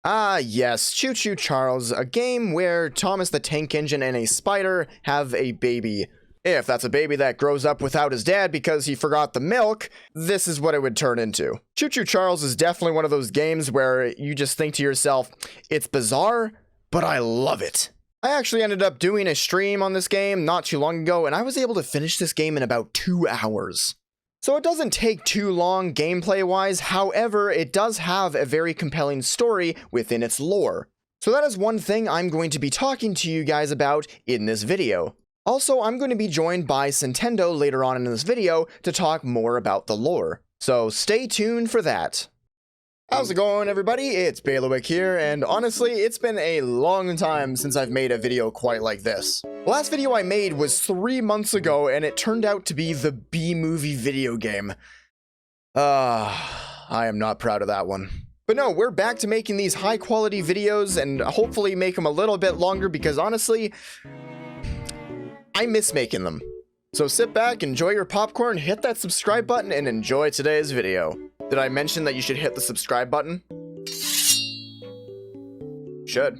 Ah, yes, Choo Choo Charles, a game where Thomas the Tank Engine and a spider have a baby. If that's a baby that grows up without his dad because he forgot the milk, this is what it would turn into. Choo Choo Charles is definitely one of those games where you just think to yourself, it's bizarre, but I love it. I actually ended up doing a stream on this game not too long ago, and I was able to finish this game in about 2 hours. So it doesn't take too long gameplay-wise, however, it does have a very compelling story within its lore. So that is one thing I'm going to be talking to you guys about in this video. Also, I'm going to be joined by Nintendo later on in this video to talk more about the lore. So stay tuned for that. How's it going, everybody? It's Benq here, and honestly, it's been a long time since I've made a video quite like this. The last video I made was 3 months ago, and it turned out to be the B-movie video game. I am not proud of that one. But no, we're back to making these high-quality videos, and hopefully make them a little bit longer, because honestly, I miss making them. So sit back, enjoy your popcorn, hit that subscribe button, and enjoy today's video. Did I mention that you should hit the subscribe button? Should.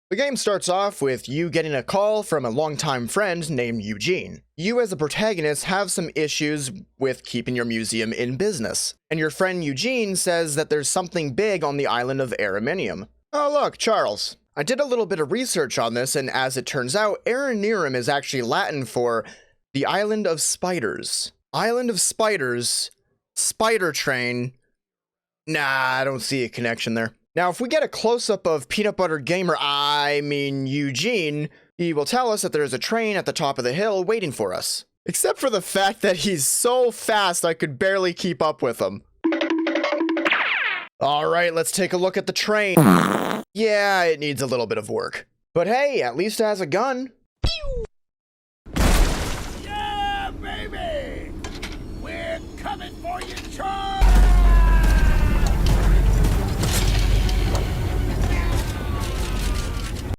The game starts off with you getting a call from a longtime friend named Eugene. You as a protagonist have some issues with keeping your museum in business, and your friend Eugene says that there's something big on the island of Araminium. Oh look, Charles. I did a little bit of research on this, and as it turns out, Araminium is actually Latin for the Island of Spiders. Island of Spiders, Spider Train. Nah, I don't see a connection there. Now, if we get a close-up of Peanut Butter Gamer, Eugene, he will tell us that there's a train at the top of the hill waiting for us. Except for the fact that he's so fast I could barely keep up with him. Alright, let's take a look at the train. Yeah, it needs a little bit of work. But hey, at least it has a gun. Pew! Yeah, baby! We're coming for you, Charles!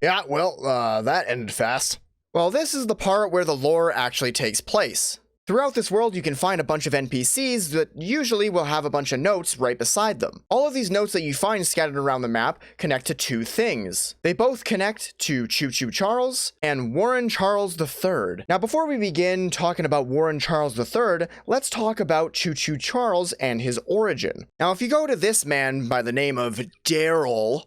Yeah, well, that ended fast. Well, this is the part where the lore actually takes place. Throughout this world, you can find a bunch of NPCs that usually will have a bunch of notes right beside them. All of these notes that you find scattered around the map connect to two things. They both connect to Choo Choo Charles and Warren Charles III. Now, before we begin talking about Warren Charles III, let's talk about Choo Choo Charles and his origin. Now, if you go to this man by the name of Daryl,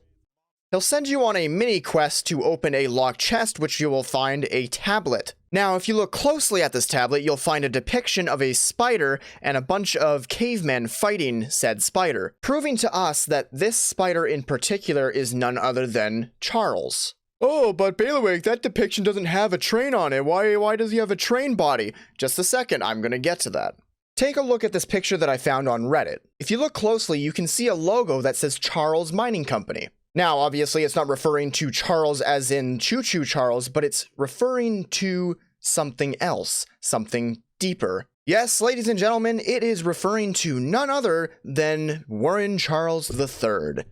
he'll send you on a mini quest to open a locked chest, which you will find a tablet. Now, if you look closely at this tablet, you'll find a depiction of a spider and a bunch of cavemen fighting said spider, proving to us that this spider in particular is none other than Charles. Oh, but Bailiwick, that depiction doesn't have a train on it. Why does he have a train body? Just a second, I'm gonna get to that. Take a look at this picture that I found on Reddit. If you look closely, you can see a logo that says Charles Mining Company. Now, obviously, it's not referring to Charles as in Choo Choo Charles, but it's referring to something else, something deeper. Yes, ladies and gentlemen, it is referring to none other than Warren Charles III.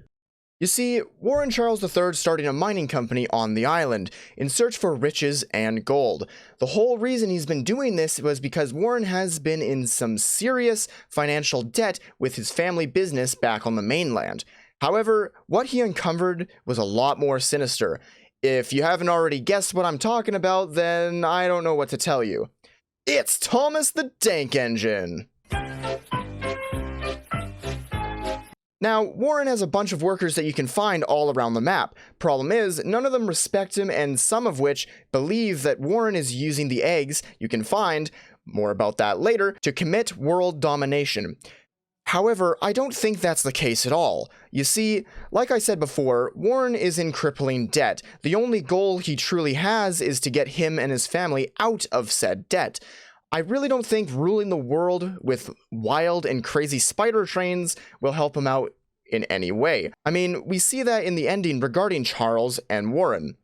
You see, Warren Charles III started a mining company on the island in search for riches and gold. The whole reason he's been doing this was because Warren has been in some serious financial debt with his family business back on the mainland. However, what he uncovered was a lot more sinister. If you haven't already guessed what I'm talking about, then I don't know what to tell you. It's Thomas the Tank Engine! Now, Warren has a bunch of workers that you can find all around the map. Problem is, none of them respect him, and some of which believe that Warren is using the eggs you can find, more about that later, to commit world domination. However, I don't think that's the case at all. You see, like I said before, Warren is in crippling debt. The only goal he truly has is to get him and his family out of said debt. I really don't think ruling the world with wild and crazy spider trains will help him out in any way. I mean, we see that in the ending regarding Charles and Warren.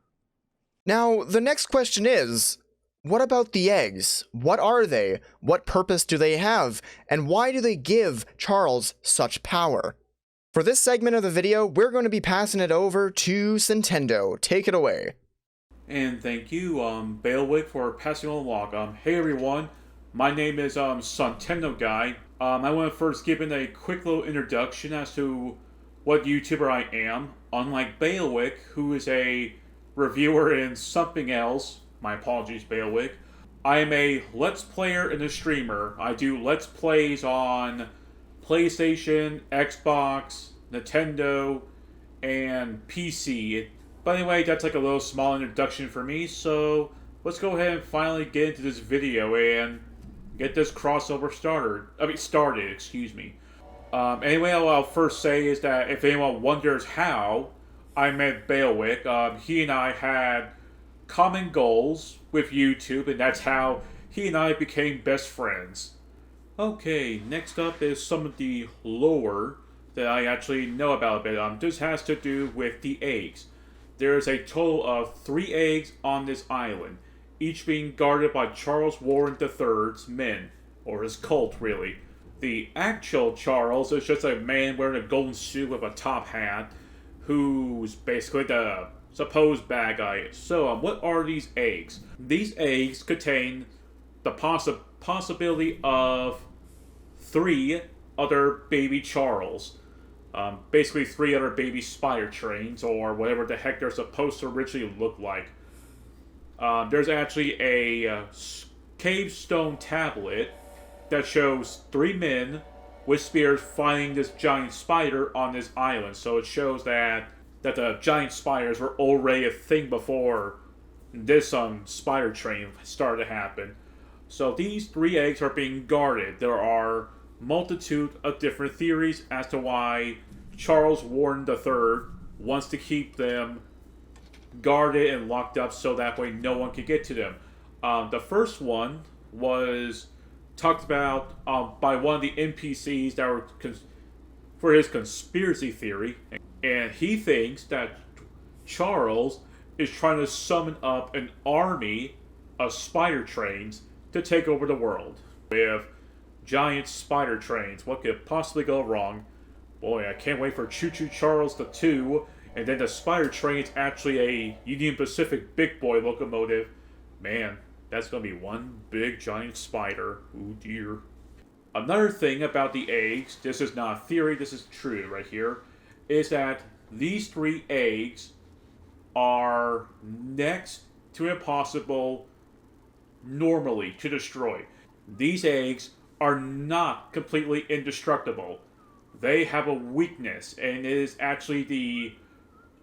Now, the next question is, what about the eggs? What are they? What purpose do they have? And why do they give Charles such power? For this segment of the video, we're going to be passing it over to Nintendo. Take it away. And thank you, Bailiwick, for passing on along. Hey everyone, my name is Nintendo Guy. I want to first give in a quick little introduction as to what YouTuber I am. Unlike Benq, who is a reviewer in something else, my apologies, Benq, I am a Let's Player and a streamer. I do Let's Plays on PlayStation, Xbox, Nintendo, and PC. But anyway, that's like a little small introduction for me, so let's go ahead and finally get into this video and get this crossover started, excuse me. Anyway, what I'll first say is that if anyone wonders how I met Benq, he and I had common goals with YouTube, and that's how he and I became best friends. Okay, next up is some of the lore that I actually know about a bit. This has to do with the eggs. There's a total of 3 eggs on this island, each being guarded by Charles Warren III's men, or his cult, really. The actual Charles is just a man wearing a golden suit with a top hat, who's basically the supposed bad guy. So, what are these eggs? These eggs contain the possibility of 3 other baby Charles. Basically 3 other baby spider trains, or whatever the heck they're supposed to originally look like. There's actually a cave stone tablet that shows 3 men with spears fighting this giant spider on this island. So it shows that the giant spiders were already a thing before this spider train started to happen. So these 3 eggs are being guarded. There are multitude of different theories as to why Charles Warren III wants to keep them guarded and locked up so that way no one can get to them. The first one was talked about by one of the NPCs that were for his conspiracy theory, and he thinks that Charles is trying to summon up an army of spider trains to take over the world. With giant spider trains, what could possibly go wrong? Boy, I can't wait for Choo Choo Charles the 2, and then the spider train's actually a Union Pacific big boy locomotive. Man, that's gonna be one big giant spider. Oh dear. Another thing about the eggs, this is not a theory, this is true right here, is that these 3 eggs are next to impossible normally to destroy. These eggs are not completely indestructible. They have a weakness, and it is actually the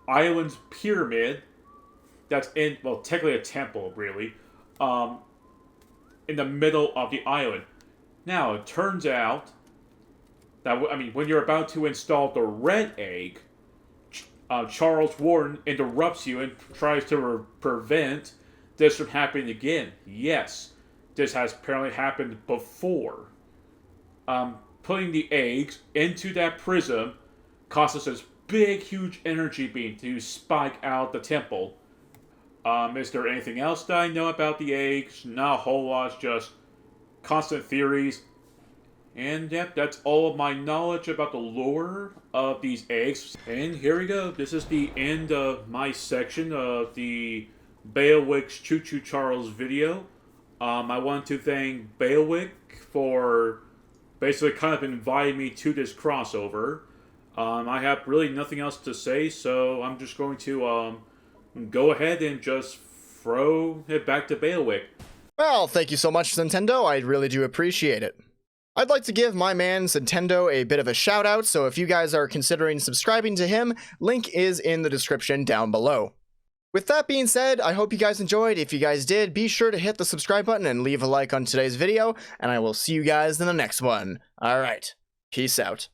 island's pyramid that's in, well, technically a temple, really, in the middle of the island. Now, it turns out that, when you're about to install the red egg, Charles Warren interrupts you and tries to prevent this from happening again. Yes, this has apparently happened before. Putting the eggs into that prism causes this big, huge energy beam to spike out the temple. Is there anything else that I know about the eggs? Not a whole lot, just constant theories. And yep, that's all of my knowledge about the lore of these eggs. And here we go. This is the end of my section of the Benq's Choo Choo Charles video. I want to thank Benq for basically kind of inviting me to this crossover. I have really nothing else to say, so I'm just going to go ahead and just throw it back to Benq. Well, thank you so much, Nintendo. I really do appreciate it. I'd like to give my man Nintendo a bit of a shout out, so if you guys are considering subscribing to him, link is in the description down below. With that being said, I hope you guys enjoyed. If you guys did, be sure to hit the subscribe button and leave a like on today's video, and I will see you guys in the next one. Alright, peace out.